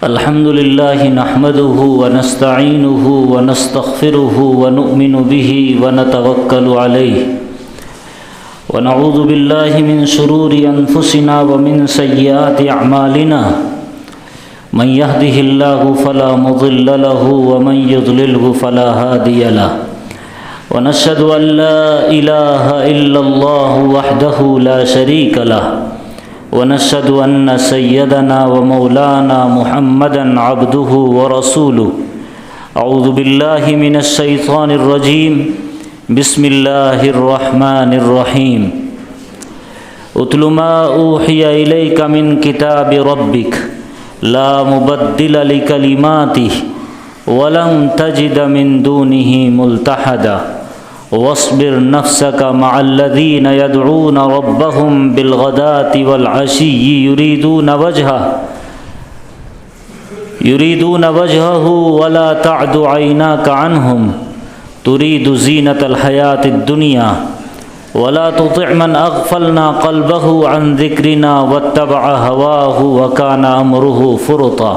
الحمد لله نحمده ونستعينه ونستغفره ونؤمن به ونتوكل عليه ونعوذ بالله من شرور أنفسنا ومن سيئات أعمالنا من يهده الله فلا مضل له ومن يضلله فلا هادي له ونشهد أن لا إله إلا الله وحده لا شريك له ونشهد أن سيدنا ومولانا محمدًا عبده ورسوله أعوذ بالله من الشيطان الرجيم بسم الله الرحمن الرحيم اتل ما أوحي إليك من كتاب ربك لا مبدل لكلماته ولن تجد من دونه ملتحدا واصبر نفسك مع الذين يدعون ربهم بالغداة والعشي يريدون وجهه ولا تعد عيناك عنهم تريد زينة الحياة الدنيا ولا تطع من أغفلنا قلبه عن ذكرنا واتبع هواه وكان أمره فرطا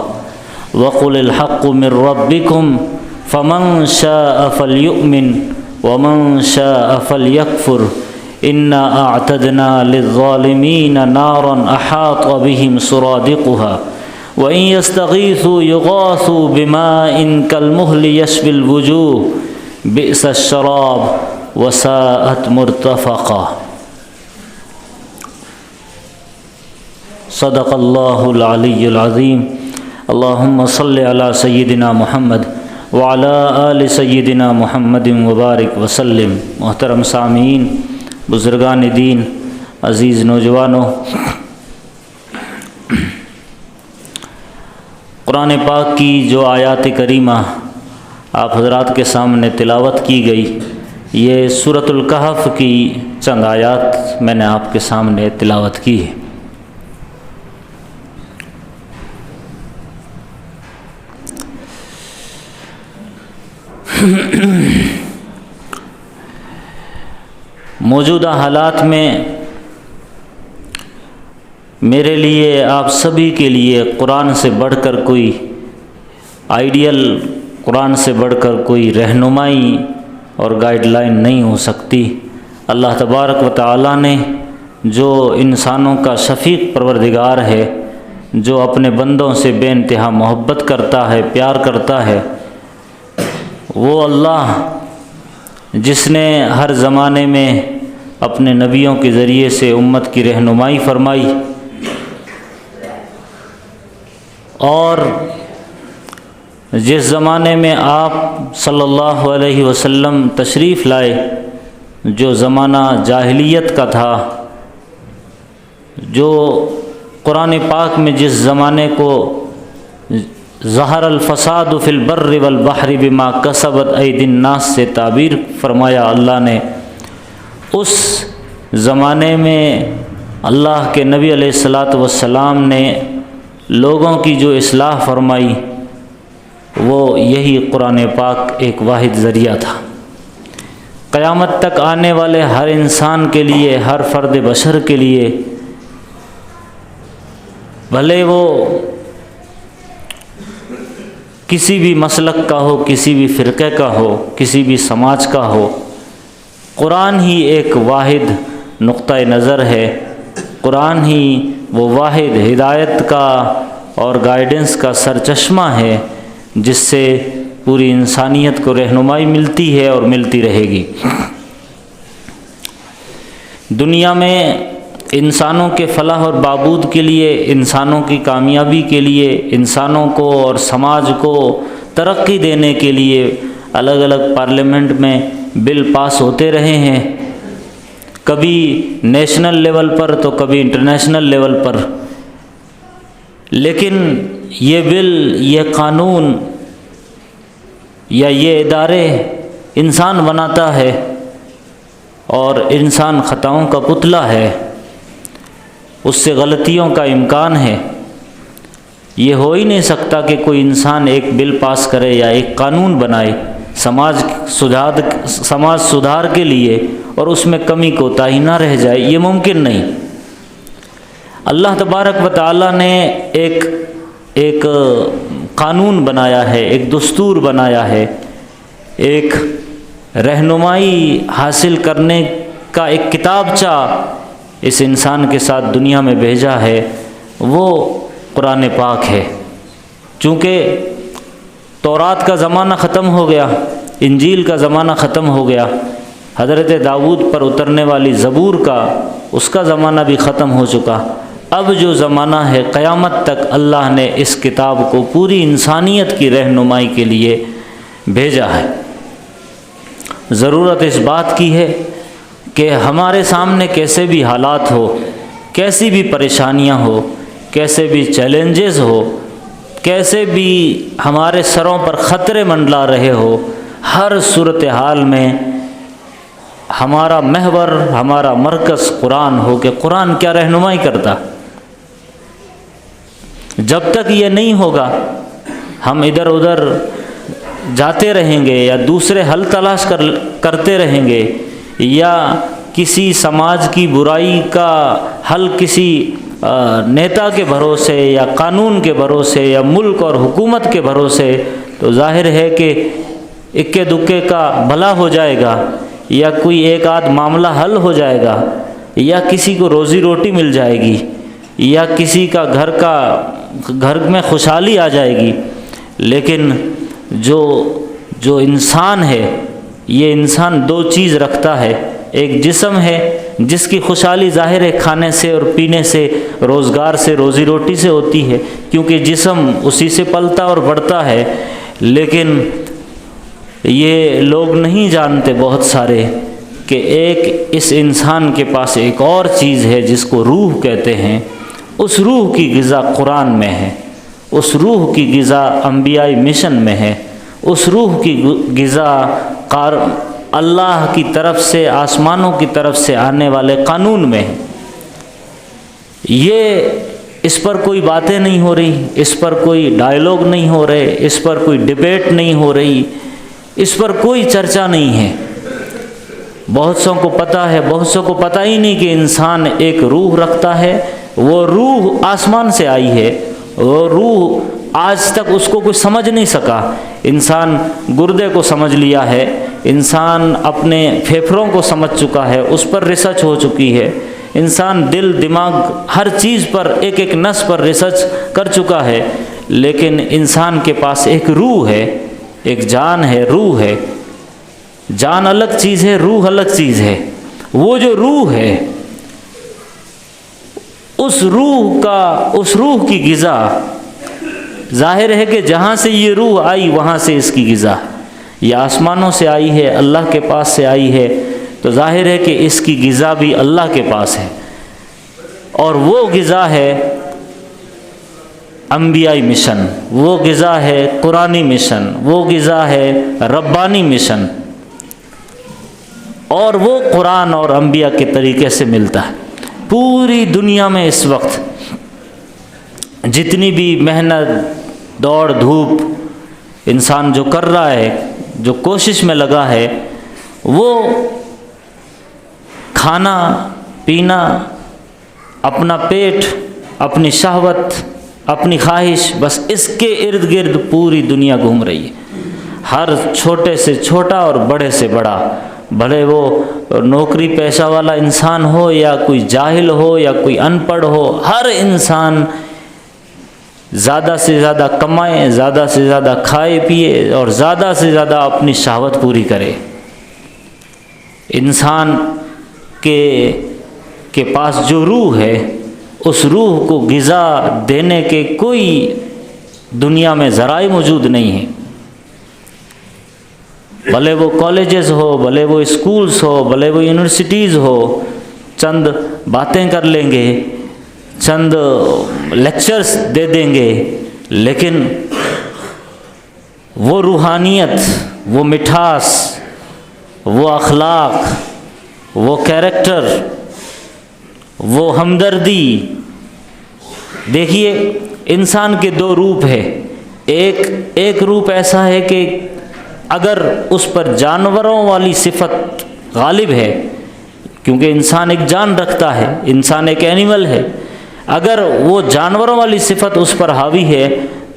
وقل الحق من ربكم فمن شاء فليؤمن ومن شاء فليكفر إنا أعتدنا للظالمين نارا أحاط بهم سرادقها وإن يستغيثوا يغاثوا بماء كالمهل يشفي الوجوه بئس الشراب وساءت مرتفقا صدق الله العلي العظيم اللهم صل على سيدنا محمد وعلى آل سیدنا محمد وبارک وسلم۔ محترم سامعین، بزرگان دین، عزیز نوجوانوں، قرآن پاک کی جو آیات کریمہ آپ حضرات کے سامنے تلاوت کی گئی، یہ سورۃ الکہف کی چند آیات میں نے آپ کے سامنے تلاوت کی ہے۔ موجودہ حالات میں میرے لیے، آپ سبھی کے لیے قرآن سے بڑھ کر کوئی آئیڈیل، قرآن سے بڑھ کر کوئی رہنمائی اور گائیڈ لائن نہیں ہو سکتی۔ اللہ تبارک و تعالیٰ نے جو انسانوں کا شفیق پروردگار ہے، جو اپنے بندوں سے بے انتہا محبت کرتا ہے، پیار کرتا ہے، وہ اللہ جس نے ہر زمانے میں اپنے نبیوں کے ذریعے سے امت کی رہنمائی فرمائی، اور جس زمانے میں آپ صلی اللہ علیہ وسلم تشریف لائے، جو زمانہ جاہلیت کا تھا، جو قرآن پاک میں جس زمانے کو ظہر الفساد فی البر والبحر بما کسبت ایدی الناس سے تعبیر فرمایا اللہ نے، اس زمانے میں اللہ کے نبی علیہ السلام نے لوگوں کی جو اصلاح فرمائی، وہ یہی قرآن پاک ایک واحد ذریعہ تھا۔ قیامت تک آنے والے ہر انسان کے لیے، ہر فرد بشر کے لیے، بھلے وہ کسی بھی مسلک کا ہو، کسی بھی فرقے کا ہو، کسی بھی سماج کا ہو، قرآن ہی ایک واحد نقطہ نظر ہے، قرآن ہی وہ واحد ہدایت کا اور گائیڈنس کا سرچشمہ ہے جس سے پوری انسانیت کو رہنمائی ملتی ہے اور ملتی رہے گی۔ دنیا میں انسانوں کے فلاح اور بہبود کے لیے، انسانوں کی کامیابی کے لیے، انسانوں کو اور سماج کو ترقی دینے کے لیے الگ الگ پارلیمنٹ میں بل پاس ہوتے رہے ہیں، کبھی نیشنل لیول پر تو کبھی انٹرنیشنل لیول پر، لیکن یہ بل، یہ قانون یا یہ ادارے انسان بناتا ہے اور انسان خطاؤں کا پتلا ہے، اس سے غلطیوں کا امکان ہے۔ یہ ہو ہی نہیں سکتا کہ کوئی انسان ایک بل پاس کرے یا ایک قانون بنائے سماج سدھار کے لیے اور اس میں کمی کوتاہی نہ رہ جائے، یہ ممکن نہیں۔ اللہ تبارک و تعالیٰ نے ایک قانون بنایا ہے، ایک دستور بنایا ہے، ایک رہنمائی حاصل کرنے کا ایک کتابچہ اس انسان کے ساتھ دنیا میں بھیجا ہے، وہ قرآن پاک ہے۔ چونکہ تورات کا زمانہ ختم ہو گیا، انجیل کا زمانہ ختم ہو گیا، حضرت داؤد پر اترنے والی زبور کا اس کا زمانہ بھی ختم ہو چکا۔ اب جو زمانہ ہے قیامت تک اللہ نے اس کتاب کو پوری انسانیت کی رہنمائی کے لیے بھیجا ہے۔ ضرورت اس بات کی ہے کہ ہمارے سامنے کیسے بھی حالات ہو، کیسی بھی پریشانیاں ہو، کیسے بھی چیلنجز ہو، کیسے بھی ہمارے سروں پر خطرے منڈلا رہے ہو، ہر صورتحال میں ہمارا محور، ہمارا مرکز قرآن ہو کہ قرآن کیا رہنمائی کرتا۔ جب تک یہ نہیں ہوگا ہم ادھر ادھر جاتے رہیں گے یا دوسرے حل تلاش کرتے رہیں گے، یا کسی سماج کی برائی کا حل کسی نیتا کے بھروسے یا قانون کے بھروسے یا ملک اور حکومت کے بھروسے، تو ظاہر ہے کہ اکے دکے کا بھلا ہو جائے گا، یا کوئی ایک آدھ معاملہ حل ہو جائے گا، یا کسی کو روزی روٹی مل جائے گی، یا کسی کا گھر میں خوشحالی آ جائے گی۔ لیکن جو انسان ہے، یہ انسان دو چیز رکھتا ہے، ایک جسم ہے جس کی خوشحالی ظاہر ہے کھانے سے اور پینے سے، روزگار سے، روزی روٹی سے ہوتی ہے، کیونکہ جسم اسی سے پلتا اور بڑھتا ہے۔ لیکن یہ لوگ نہیں جانتے بہت سارے کہ ایک اس انسان کے پاس ایک اور چیز ہے جس کو روح کہتے ہیں۔ اس روح کی غذا قرآن میں ہے، اس روح کی غذا انبیاء مشن میں ہے، اس روح کی غذا اللہ کی طرف سے، آسمانوں کی طرف سے آنے والے قانون میں ہے۔ اس پر کوئی باتیں نہیں ہو رہی، اس پر کوئی ڈائیلاگ نہیں ہو رہے، اس پر کوئی ڈیبیٹ نہیں ہو رہی، اس پر کوئی چرچا نہیں ہے۔ بہت سو کو پتہ ہے، بہت سو کو پتہ ہی نہیں کہ انسان ایک روح رکھتا ہے، وہ روح آسمان سے آئی ہے، وہ روح آج تک اس کو کوئی سمجھ نہیں سکا۔ انسان گردے کو سمجھ لیا ہے، انسان اپنے پھیپھڑوں کو سمجھ چکا ہے، اس پر ریسرچ ہو چکی ہے، انسان دل دماغ ہر چیز پر، ایک ایک نس پر ریسرچ کر چکا ہے، لیکن انسان کے پاس ایک روح ہے، ایک جان ہے، روح ہے۔ جان الگ چیز ہے، روح الگ چیز ہے۔ وہ جو روح ہے، اس روح کی غذا ظاہر ہے کہ جہاں سے یہ روح آئی وہاں سے اس کی غذا، یہ آسمانوں سے آئی ہے، اللہ کے پاس سے آئی ہے، تو ظاہر ہے کہ اس کی غذا بھی اللہ کے پاس ہے، اور وہ غذا ہے انبیائی مشن، وہ غذا ہے قرآنی مشن، وہ غذا ہے ربانی مشن، اور وہ قرآن اور انبیاء کے طریقے سے ملتا ہے۔ پوری دنیا میں اس وقت جتنی بھی محنت، دوڑ دھوپ انسان جو کر رہا ہے، جو کوشش میں لگا ہے، وہ کھانا پینا، اپنا پیٹ، اپنی شہوت، اپنی خواہش، بس اس کے ارد گرد پوری دنیا گھوم رہی ہے۔ ہر چھوٹے سے چھوٹا اور بڑے سے بڑا، بھلے وہ نوکری پیشہ والا انسان ہو یا کوئی جاہل ہو یا کوئی ان پڑھ ہو، ہر انسان زیادہ سے زیادہ کمائے، زیادہ سے زیادہ کھائے پیے اور زیادہ سے زیادہ اپنی شہوت پوری کرے۔ انسان کے پاس جو روح ہے، اس روح کو غذا دینے کے کوئی دنیا میں ذرائع موجود نہیں ہیں۔ بھلے وہ کالجز ہو، بھلے وہ اسکولز ہو، بھلے وہ یونیورسٹیز ہو، چند باتیں کر لیں گے، چند لیکچرز دے دیں گے، لیکن وہ روحانیت، وہ مٹھاس، وہ اخلاق، وہ کیریکٹر، وہ ہمدردی، دیکھیے انسان کے دو روپ ہے. ایک روپ ایسا ہے کہ اگر اس پر جانوروں والی صفت غالب ہے، کیونکہ انسان ایک جان رکھتا ہے، انسان ایک اینیمل ہے، اگر وہ جانوروں والی صفت اس پر حاوی ہے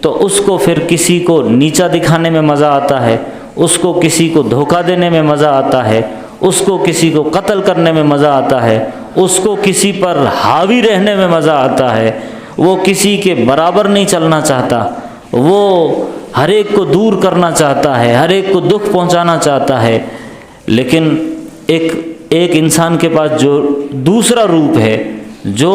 تو اس کو پھر کسی کو نیچا دکھانے میں مزہ آتا ہے، اس کو کسی کو دھوکہ دینے میں مزہ آتا ہے، اس کو کسی کو قتل کرنے میں مزہ آتا ہے، اس کو کسی پر حاوی رہنے میں مزہ آتا ہے، وہ کسی کے برابر نہیں چلنا چاہتا، وہ ہر ایک کو دور کرنا چاہتا ہے، ہر ایک کو دکھ پہنچانا چاہتا ہے. لیکن ایک انسان کے پاس جو دوسرا روپ ہے، جو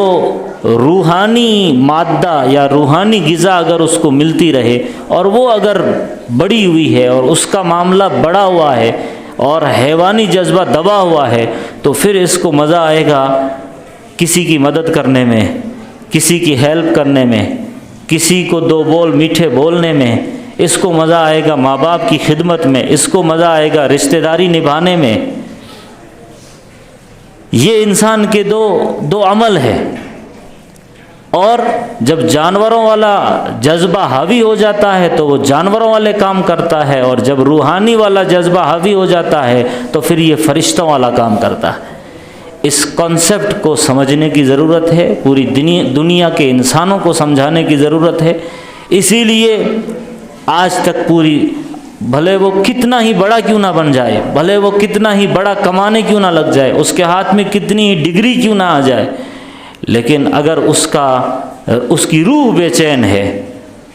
روحانی مادہ یا روحانی غذا اگر اس کو ملتی رہے اور وہ اگر بڑی ہوئی ہے اور اس کا معاملہ بڑا ہوا ہے اور حیوانی جذبہ دبا ہوا ہے، تو پھر اس کو مزہ آئے گا کسی کی مدد کرنے میں، کسی کی ہیلپ کرنے میں، کسی کو دو بول میٹھے بولنے میں، اس کو مزہ آئے گا ماں باپ کی خدمت میں، اس کو مزہ آئے گا رشتہ داری نبھانے میں. یہ انسان کے دو عمل ہے. اور جب جانوروں والا جذبہ حاوی ہو جاتا ہے تو وہ جانوروں والے کام کرتا ہے، اور جب روحانی والا جذبہ حاوی ہو جاتا ہے تو پھر یہ فرشتوں والا کام کرتا ہے. اس کانسیپٹ کو سمجھنے کی ضرورت ہے، پوری دنیا کے انسانوں کو سمجھانے کی ضرورت ہے. اسی لیے آج تک پوری، بھلے وہ کتنا ہی بڑا کیوں نہ بن جائے، بھلے وہ کتنا ہی بڑا کمانے کیوں نہ لگ جائے، اس کے ہاتھ میں کتنی ہی ڈگری کیوں نہ آ جائے، لیکن اگر اس کی روح بے چین ہے،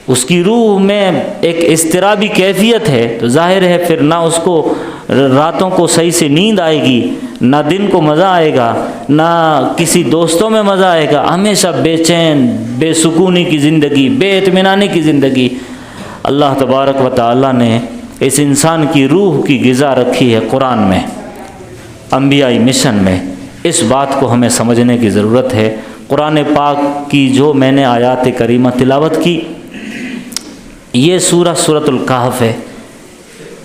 اس کی روح میں ایک اضطرابی کیفیت ہے، تو ظاہر ہے پھر نہ اس کو راتوں کو صحیح سے نیند آئے گی، نہ دن کو مزہ آئے گا، نہ کسی دوستوں میں مزہ آئے گا، ہمیشہ بے چین، بے سکونی کی زندگی، بے اطمینانی کی زندگی. اللہ تبارک و تعالیٰ نے اس انسان کی روح کی غذا رکھی ہے قرآن میں، انبیائی مشن میں. اس بات کو ہمیں سمجھنے کی ضرورت ہے. قرآن پاک کی جو میں نے آیات کریمہ تلاوت کی، یہ سورۃ الکہف ہے،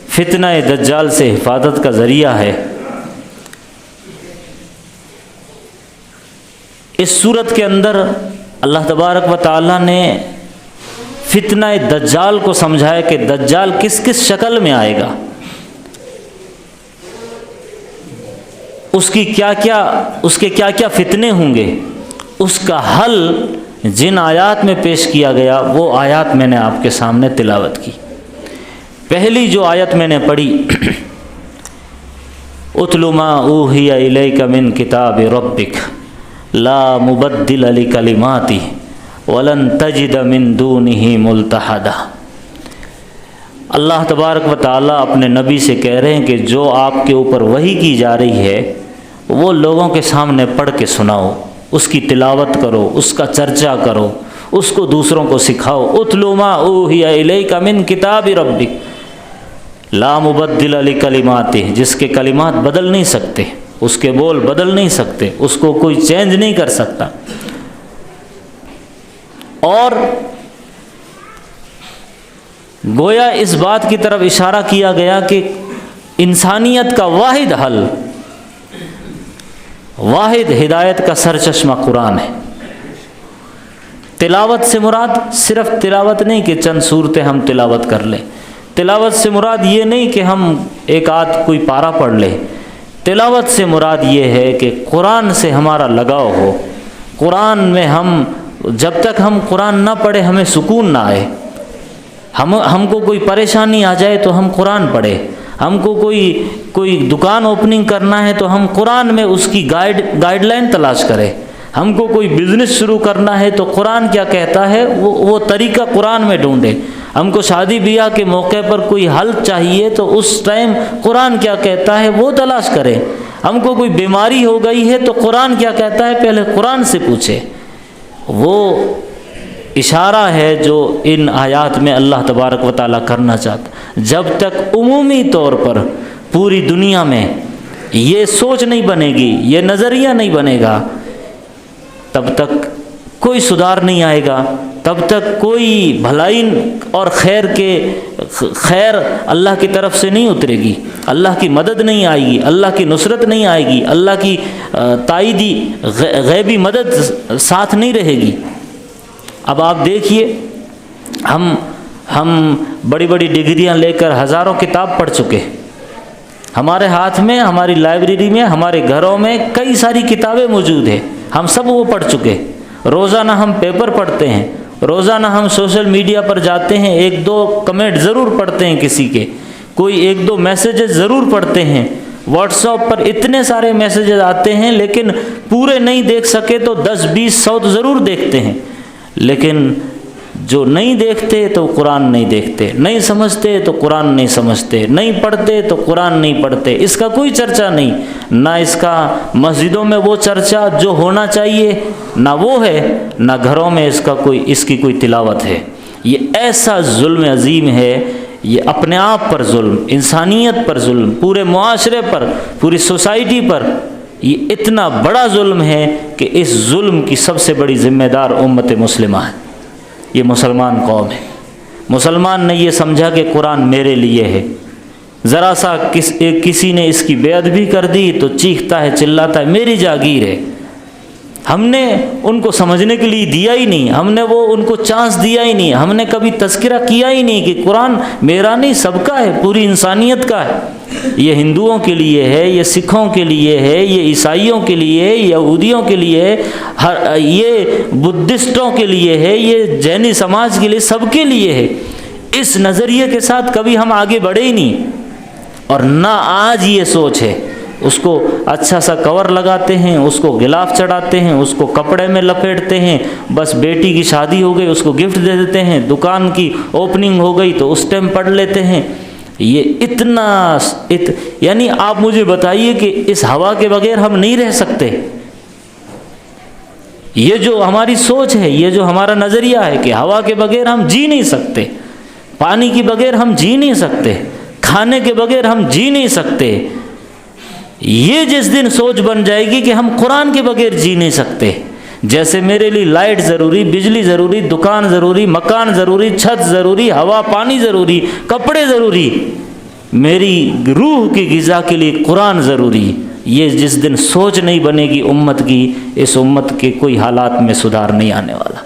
فتنہ دجال سے حفاظت کا ذریعہ ہے. اس سورت کے اندر اللہ تبارک و تعالیٰ نے فتنہ دجال کو سمجھایا کہ دجال کس کس شکل میں آئے گا، اس کے کیا کیا فتنے ہوں گے. اس کا حل جن آیات میں پیش کیا گیا وہ آیات میں نے آپ کے سامنے تلاوت کی. پہلی جو آیت میں نے پڑھی، اتل ما اوحی الیک من کتاب ربک لا مبدل لکلماتہ ولن تجد من دونہ ملتحدا. اللہ تبارک و تعالیٰ اپنے نبی سے کہہ رہے ہیں کہ جو آپ کے اوپر وحی کی جا رہی ہے وہ لوگوں کے سامنے پڑھ کے سناؤ، اس کی تلاوت کرو، اس کا چرچا کرو، اس کو دوسروں کو سکھاؤ. اتل ما اوحی الیک من کتاب ربک لا مبدل لکلماتہ، جس کے کلمات بدل نہیں سکتے، اس کے بول بدل نہیں سکتے، اس کو کوئی چینج نہیں کر سکتا. اور گویا اس بات کی طرف اشارہ کیا گیا کہ انسانیت کا واحد حل، واحد ہدایت کا سرچشمہ قرآن ہے. تلاوت سے مراد صرف تلاوت نہیں کہ چند صورتیں ہم تلاوت کر لیں، تلاوت سے مراد یہ نہیں کہ ہم ایک آدھ کوئی پارہ پڑھ لیں. تلاوت سے مراد یہ ہے کہ قرآن سے ہمارا لگاؤ ہو. قرآن میں جب تک ہم قرآن نہ پڑھے ہمیں سکون نہ آئے. ہم کو کوئی پریشانی آ جائے تو ہم قرآن پڑھے. ہم کو کوئی دکان اوپننگ کرنا ہے تو ہم قرآن میں اس کی گائیڈ لائن تلاش کریں. ہم کو کوئی بزنس شروع کرنا ہے تو قرآن کیا کہتا ہے وہ طریقہ قرآن میں ڈھونڈے. ہم کو شادی بیاہ کے موقع پر کوئی حل چاہیے تو اس ٹائم قرآن کیا کہتا ہے وہ تلاش کریں. ہم کو کوئی بیماری ہو گئی ہے تو قرآن کیا کہتا ہے پہلے قرآن سے پوچھے. وہ اشارہ ہے جو ان آیات میں اللہ تبارک و تعالیٰ کرنا چاہتا. جب تک عمومی طور پر پوری دنیا میں یہ سوچ نہیں بنے گی، یہ نظریہ نہیں بنے گا، تب تک کوئی سدھار نہیں آئے گا، تب تک کوئی بھلائی اور خیر اللہ کی طرف سے نہیں اترے گی، اللہ کی مدد نہیں آئے گی، اللہ کی نصرت نہیں آئے گی، اللہ کی تائیدی غیبی مدد ساتھ نہیں رہے گی۔ اب آپ دیکھیے، ہم بڑی بڑی ڈگریاں لے کر ہزاروں کتاب پڑھ چکے، ہمارے ہاتھ میں، ہماری لائبریری میں، ہمارے گھروں میں کئی ساری کتابیں موجود ہیں، ہم سب وہ پڑھ چکے۔ روزانہ ہم پیپر پڑھتے ہیں، روزانہ ہم سوشل میڈیا پر جاتے ہیں، ایک دو کمنٹ ضرور پڑھتے ہیں کسی کے، کوئی ایک دو میسیجز ضرور پڑھتے ہیں۔ واٹس ایپ پر اتنے سارے میسیجز آتے ہیں، لیکن پورے نہیں دیکھ سکے تو 10 20 100 تو ضرور دیکھتے ہیں۔ لیکن جو نہیں دیکھتے تو قرآن نہیں دیکھتے، نہیں سمجھتے تو قرآن نہیں سمجھتے، نہیں پڑھتے تو قرآن نہیں پڑھتے، اس کا کوئی چرچا نہیں، نہ اس کا مسجدوں میں وہ چرچا جو ہونا چاہیے نہ وہ ہے، نہ گھروں میں اس کی کوئی تلاوت ہے۔ یہ ایسا ظلم عظیم ہے، یہ اپنے آپ پر ظلم، انسانیت پر ظلم، پورے معاشرے پر، پوری سوسائٹی پر، یہ اتنا بڑا ظلم ہے کہ اس ظلم کی سب سے بڑی ذمہ دار امت مسلمہ ہے، یہ مسلمان قوم ہے۔ مسلمان نے یہ سمجھا کہ قرآن میرے لیے ہے، ذرا سا کسی نے اس کی بے ادبی کر دی تو چیختا ہے، چلاتا ہے، میری جاگیر ہے۔ ہم نے ان کو سمجھنے کے لیے دیا ہی نہیں، ہم نے ان کو چانس دیا ہی نہیں، ہم نے کبھی تذکرہ کیا ہی نہیں کہ قرآن میرا نہیں، سب کا ہے، پوری انسانیت کا ہے۔ یہ ہندوؤں کے لیے ہے، یہ سکھوں کے لیے ہے، یہ عیسائیوں کے لیے ہے، یہ یہودیوں کے لیے ہے، یہ بدھسٹوں کے لیے ہے، یہ جینی سماج کے لیے، سب کے لیے ہے۔ اس نظریے کے ساتھ کبھی ہم آگے بڑھے ہی نہیں، اور نہ آج یہ سوچ ہے۔ اس کو اچھا سا کور لگاتے ہیں، اس کو غلاف چڑھاتے ہیں، اس کو کپڑے میں لپیٹتے ہیں، بس بیٹی کی شادی ہو گئی اس کو گفٹ دے دیتے ہیں، دکان کی اوپننگ ہو گئی تو اس ٹائم پڑھ لیتے ہیں۔ یہ یعنی آپ مجھے بتائیے کہ اس ہوا کے بغیر ہم نہیں رہ سکتے؟ یہ جو ہماری سوچ ہے، یہ جو ہمارا نظریہ ہے کہ ہوا کے بغیر ہم جی نہیں سکتے، پانی کے بغیر ہم جی نہیں سکتے، کھانے کے بغیر ہم جی نہیں سکتے، یہ جس دن سوچ بن جائے گی کہ ہم قرآن کے بغیر جی نہیں سکتے، جیسے میرے لیے لائٹ ضروری، بجلی ضروری، دکان ضروری، مکان ضروری، چھت ضروری، ہوا پانی ضروری، کپڑے ضروری، میری روح کی غذا کے لیے قرآن ضروری، یہ جس دن سوچ نہیں بنے گی امت کی، اس امت کے کوئی حالات میں سدھار نہیں آنے والا۔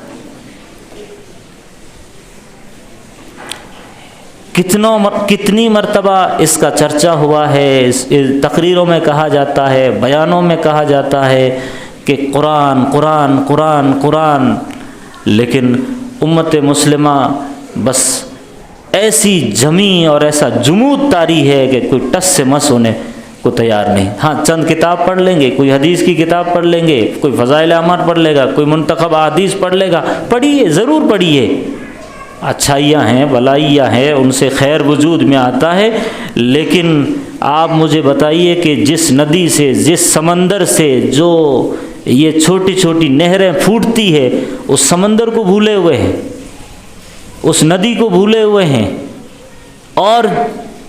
کتنی مرتبہ اس کا چرچا ہوا ہے، تقریروں میں کہا جاتا ہے، بیانوں میں کہا جاتا ہے کہ قرآن قرآن قرآن قرآن، لیکن امت مسلمہ بس ایسی جمی اور ایسا جمود طاری ہے کہ کوئی ٹس سے مس ہونے کو تیار نہیں۔ ہاں چند کتاب پڑھ لیں گے، کوئی حدیث کی کتاب پڑھ لیں گے، کوئی فضائل اعمال پڑھ لے گا، کوئی منتخب احادیث پڑھ لے گا، پڑھیے ضرور پڑھیے، اچھائیاں ہیں، بلائیاں ہیں، ان سے خیر وجود میں آتا ہے، لیکن آپ مجھے بتائیے کہ جس ندی سے، جس سمندر سے جو یہ چھوٹی چھوٹی نہریں پھوٹتی ہے، اس سمندر کو بھولے ہوئے ہیں، اس ندی کو بھولے ہوئے ہیں، اور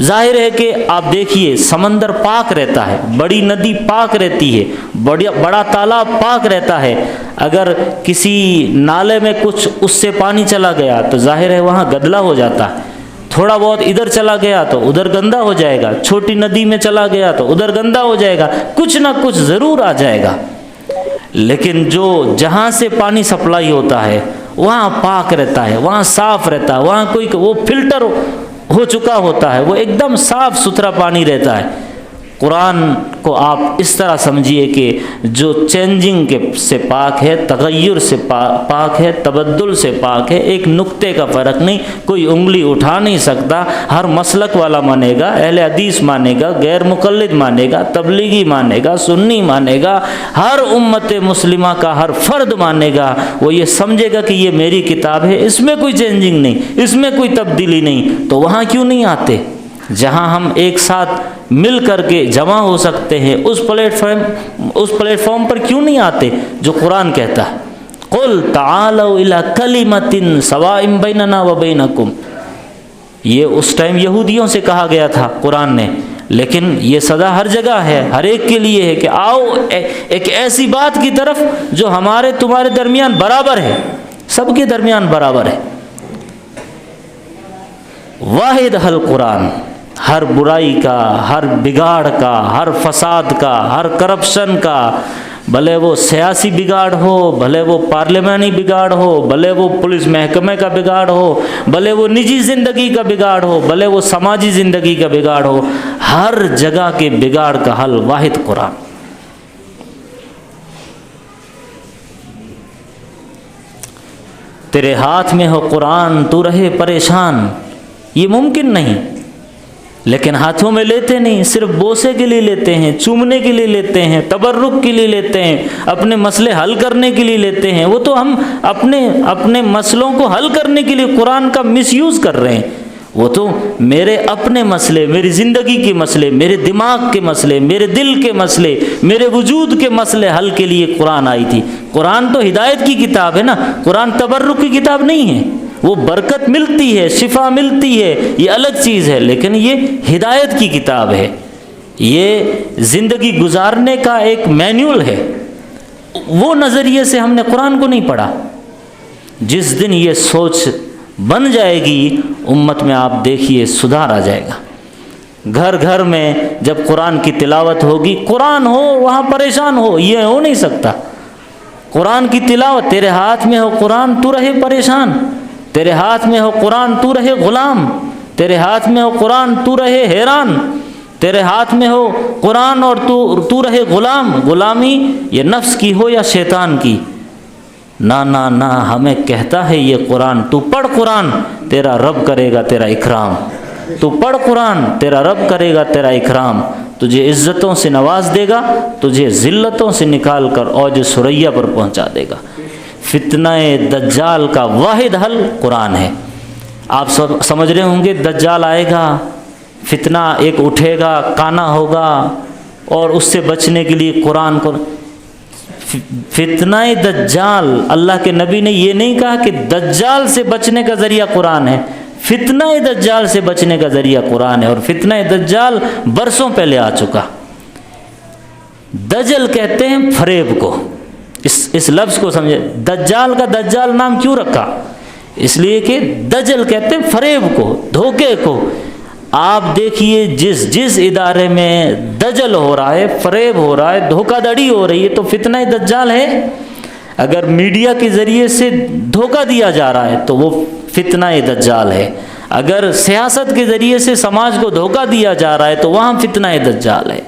ظاہر ہے کہ آپ دیکھیے سمندر پاک رہتا ہے، بڑی ندی پاک رہتی ہے، بڑا تالاب پاک رہتا ہے، اگر کسی نالے میں کچھ اس سے پانی چلا گیا تو ظاہر ہے وہاں گدلا ہو جاتا ہے، تھوڑا بہت ادھر چلا گیا تو ادھر گندا ہو جائے گا، چھوٹی ندی میں چلا گیا تو ادھر گندا ہو جائے گا، کچھ نہ کچھ ضرور آ جائے گا۔ لیکن جہاں سے پانی سپلائی ہوتا ہے وہاں پاک رہتا ہے، وہاں صاف رہتا ہے، وہاں کوئی وہ فلٹر ہو چکا ہوتا ہے، وہ ایک دم صاف ستھرا پانی رہتا ہے۔ قرآن کو آپ اس طرح سمجھیے کہ جو چینجنگ سے پاک ہے، تغیر سے پاک ہے، تبدل سے پاک ہے، ایک نقطے کا فرق نہیں، کوئی انگلی اٹھا نہیں سکتا، ہر مسلک والا مانے گا، اہل حدیث مانے گا، غیر مقلد مانے گا، تبلیغی مانے گا، سنی مانے گا، ہر امت مسلمہ کا ہر فرد مانے گا، وہ یہ سمجھے گا کہ یہ میری کتاب ہے، اس میں کوئی چینجنگ نہیں، اس میں کوئی تبدیلی نہیں، تو وہاں کیوں نہیں آتے جہاں ہم ایک ساتھ مل کر کے جمع ہو سکتے ہیں؟ اس پلیٹ فارم پر کیوں نہیں آتے جو قرآن کہتا ہے قُلْ تَعَالَوْا إِلَىٰ كَلِمَةٍ سَوَاءٍ بَيْنَنَا وَبَيْنَكُمْ؟ یہ اس ٹائم یہودیوں سے کہا گیا تھا قرآن نے، لیکن یہ صدا ہر جگہ ہے، ہر ایک کے لیے ہے کہ آؤ ایک ایسی بات کی طرف جو ہمارے تمہارے درمیان برابر ہے، سب کے درمیان برابر ہے۔ واحد حل قرآن، ہر برائی کا، ہر بگاڑ کا، ہر فساد کا، ہر کرپشن کا، بھلے وہ سیاسی بگاڑ ہو، بھلے وہ پارلیمانی بگاڑ ہو، بھلے وہ پولیس محکمے کا بگاڑ ہو، بھلے وہ نجی زندگی کا بگاڑ ہو، بھلے وہ سماجی زندگی کا بگاڑ ہو، ہر جگہ کے بگاڑ کا حل واحد قرآن۔ تیرے ہاتھ میں ہو قرآن تو رہے پریشان، یہ ممکن نہیں، لیکن ہاتھوں میں لیتے نہیں، صرف بوسے کے لیے لیتے ہیں، چومنے کے لیے لیتے ہیں، تبرک کے لیے لیتے ہیں، اپنے مسئلے حل کرنے کے لیے لیتے ہیں۔ وہ تو ہم اپنے مسئلوں کو حل کرنے کے لیے قرآن کا مس یوز کر رہے ہیں۔ وہ تو میرے اپنے مسئلے، میری زندگی کے مسئلے، میرے دماغ کے مسئلے، میرے دل کے مسئلے، میرے وجود کے مسئلے حل کے لیے قرآن آئی تھی۔ قرآن تو ہدایت کی کتاب ہے نا، قرآن تبرک کی کتاب نہیں ہے۔ وہ برکت ملتی ہے، شفا ملتی ہے، یہ الگ چیز ہے، لیکن یہ ہدایت کی کتاب ہے، یہ زندگی گزارنے کا ایک مینیول ہے۔ وہ نظریے سے ہم نے قرآن کو نہیں پڑھا۔ جس دن یہ سوچ بن جائے گی امت میں، آپ دیکھیے سدھار آ جائے گا۔ گھر گھر میں جب قرآن کی تلاوت ہوگی، قرآن ہو وہاں پریشان ہو، یہ ہو نہیں سکتا۔ قرآن کی تلاوت، تیرے ہاتھ میں ہو قرآن تو رہے پریشان، تیرے ہاتھ میں ہو قرآن تو رہے غلام، تیرے ہاتھ میں ہو قرآن تو رہے حیران، تیرے ہاتھ میں ہو قرآن اور تو رہے غلام۔ غلامی یہ نفس کی ہو یا شیطان کی، نہ نہ نہ، ہمیں کہتا ہے یہ قرآن، تو پڑھ قرآن، تیرا رب کرے گا تیرا اکرام، تو پڑھ قرآن، تیرا رب کرے گا تیرا اکرام، تجھے عزتوں سے نواز دے گا، تجھے ذلتوں سے نکال کر اوج ثریا پر پہنچا دے گا۔ فتنہ دجال کا واحد حل قرآن ہے۔ آپ سب سمجھ رہے ہوں گے دجال آئے گا، فتنہ ایک اٹھے گا، کانا ہوگا، اور اس سے بچنے کے لیے قرآن کو۔ فتنہ دجال، اللہ کے نبی نے یہ نہیں کہا کہ دجال سے بچنے کا ذریعہ قرآن ہے، فتنہ دجال سے بچنے کا ذریعہ قرآن ہے، اور فتنہ دجال برسوں پہلے آ چکا۔ دجل کہتے ہیں فریب کو، اس لفظ کو سمجھے، دجال کا دجال نام کیوں رکھا؟ اس لیے کہ دجل کہتے ہیں فریب کو، دھوکے کو۔ آپ دیکھیے جس ادارے میں دجل ہو رہا ہے، فریب ہو رہا ہے، دھوکہ دھڑی ہو رہی ہے، تو فتنہ دجال ہے۔ اگر میڈیا کے ذریعے سے دھوکہ دیا جا رہا ہے تو وہ فتنہ دجال ہے، اگر سیاست کے ذریعے سے سماج کو دھوکہ دیا جا رہا ہے تو وہاں فتنہ دجال ہے۔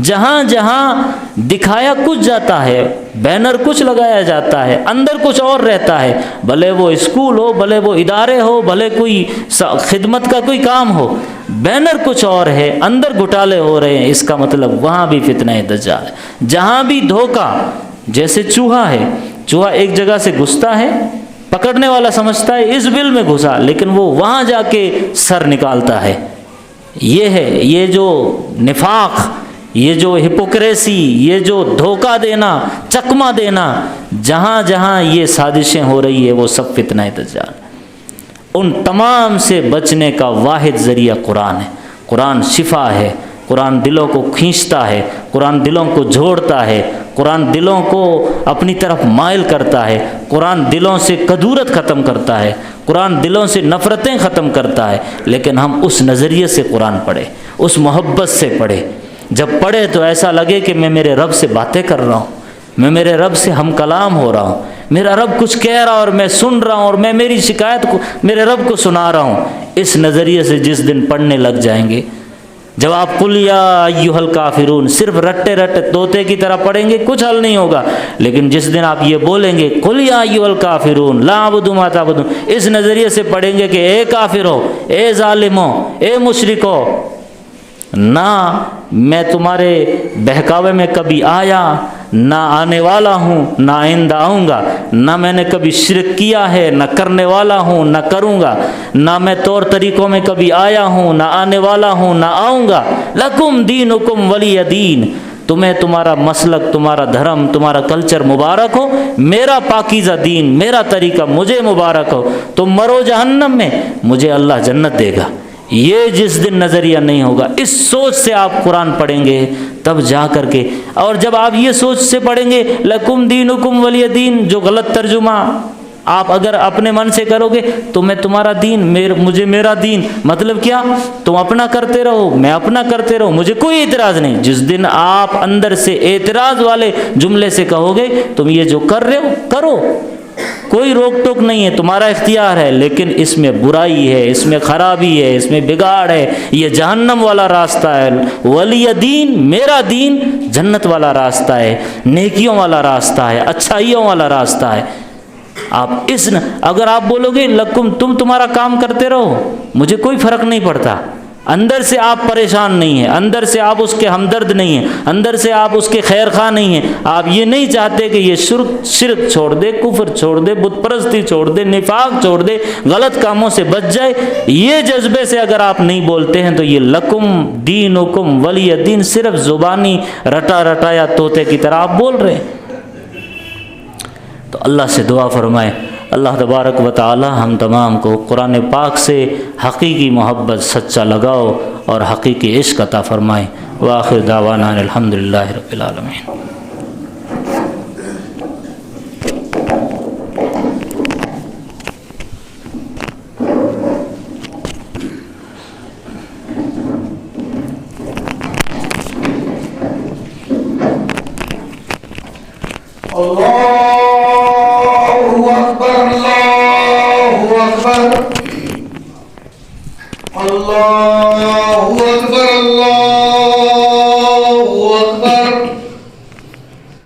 جہاں جہاں دکھایا کچھ جاتا ہے، بینر کچھ لگایا جاتا ہے، اندر کچھ اور رہتا ہے، بھلے وہ اسکول ہو، بھلے وہ ادارے ہو، بھلے کوئی خدمت کا کوئی کام ہو، بینر کچھ اور ہے، اندر گھٹالے ہو رہے ہیں، اس کا مطلب وہاں بھی فتنہ دجال ہے۔ جہاں بھی دھوکہ، جیسے چوہا ہے، چوہا ایک جگہ سے گھستا ہے، پکڑنے والا سمجھتا ہے اس بل میں گھسا، لیکن وہ وہاں جا کے سر نکالتا ہے۔ یہ ہے، یہ جو نفاق، یہ جو ہپوکریسی، یہ جو دھوکہ دینا، چکمہ دینا، جہاں جہاں یہ سازشیں ہو رہی ہے وہ سب فتنہ دجال۔ ان تمام سے بچنے کا واحد ذریعہ قرآن ہے۔ قرآن شفا ہے، قرآن دلوں کو کھینچتا ہے، قرآن دلوں کو جوڑتا ہے، قرآن دلوں کو اپنی طرف مائل کرتا ہے، قرآن دلوں سے کدورت ختم کرتا ہے، قرآن دلوں سے نفرتیں ختم کرتا ہے۔ لیکن ہم اس نظریے سے قرآن پڑھیں، اس محبت سے پڑھیں۔ جب پڑھے تو ایسا لگے کہ میں میرے رب سے باتیں کر رہا ہوں، میں میرے رب سے ہم کلام ہو رہا ہوں، میرا رب کچھ کہہ رہا اور میں سن رہا ہوں، اور میں میری شکایت کو میرے رب کو سنا رہا ہوں۔ اس نظریے سے جس دن پڑھنے لگ جائیں گے، جب آپ قل یا ایھا الکافرون صرف رٹے طوطے کی طرح پڑھیں گے، کچھ حل نہیں ہوگا۔ لیکن جس دن آپ یہ بولیں گے قل یا ایھا الکافرون لا اعبد ما تعبدون، اس نظریے سے پڑھیں گے کہ اے کافرو، اے ظالمو، اے مشرکو، نہ میں تمہارے بہکاوے میں کبھی آیا، نہ آنے والا ہوں، نہ آئندہ آؤں گا، نہ میں نے کبھی شرک کیا ہے، نہ کرنے والا ہوں، نہ کروں گا، نہ میں طور طریقوں میں کبھی آیا ہوں، نہ آنے والا ہوں، نہ آؤں گا۔ لکم دینکم ولی دین، تمہیں تمہارا مسلک، تمہارا دھرم، تمہارا کلچر مبارک ہو، میرا پاکیزہ دین، میرا طریقہ مجھے مبارک ہو۔ تم مرو جہنم میں، مجھے اللہ جنت دے گا۔ یہ جس دن نظریہ نہیں ہوگا، اس سوچ سے آپ قرآن پڑھیں گے تب جا کر کے، اور جب آپ یہ سوچ سے پڑھیں گے لکم دینکم ولی دین، جو غلط ترجمہ آپ اگر اپنے من سے کرو گے تو میں تمہارا دین مجھے میرا دین، مطلب کیا؟ تم اپنا کرتے رہو میں اپنا کرتے رہو، مجھے کوئی اعتراض نہیں۔ جس دن آپ اندر سے اعتراض والے جملے سے کہو گے تم یہ جو کر رہے ہو کرو، کوئی روک ٹوک نہیں ہے، تمہارا اختیار ہے، لیکن اس میں برائی ہے، اس میں خرابی ہے، اس میں بگاڑ ہے، یہ جہنم والا راستہ ہے۔ ولی دین، میرا دین جنت والا راستہ ہے، نیکیوں والا راستہ ہے، اچھائیوں والا راستہ ہے۔ آپ اگر آپ بولو گے لکم، تمہارا کام کرتے رہو، مجھے کوئی فرق نہیں پڑتا، اندر سے آپ پریشان نہیں ہیں، اندر سے آپ اس کے ہمدرد نہیں ہیں، اندر سے آپ اس کے خیر خواہ نہیں ہیں، آپ یہ نہیں چاہتے کہ یہ شرک چھوڑ دے، کفر چھوڑ دے، بت پرستی چھوڑ دے، نفاق چھوڑ دے، غلط کاموں سے بچ جائے، یہ جذبے سے اگر آپ نہیں بولتے ہیں تو یہ لکم دینکم ولی دین صرف زبانی رٹا رٹایا طوطے کی طرح آپ بول رہے ہیں۔ تو اللہ سے دعا فرمائے اللہ تبارک و تعالی ہم تمام کو قرآن پاک سے حقیقی محبت، سچا لگاؤ اور حقیقی عشق عطا فرمائے۔ وآخر دعوانا الحمدللہ رب العالمین۔ اللہ اکبر، اللہ اکبر، اللہ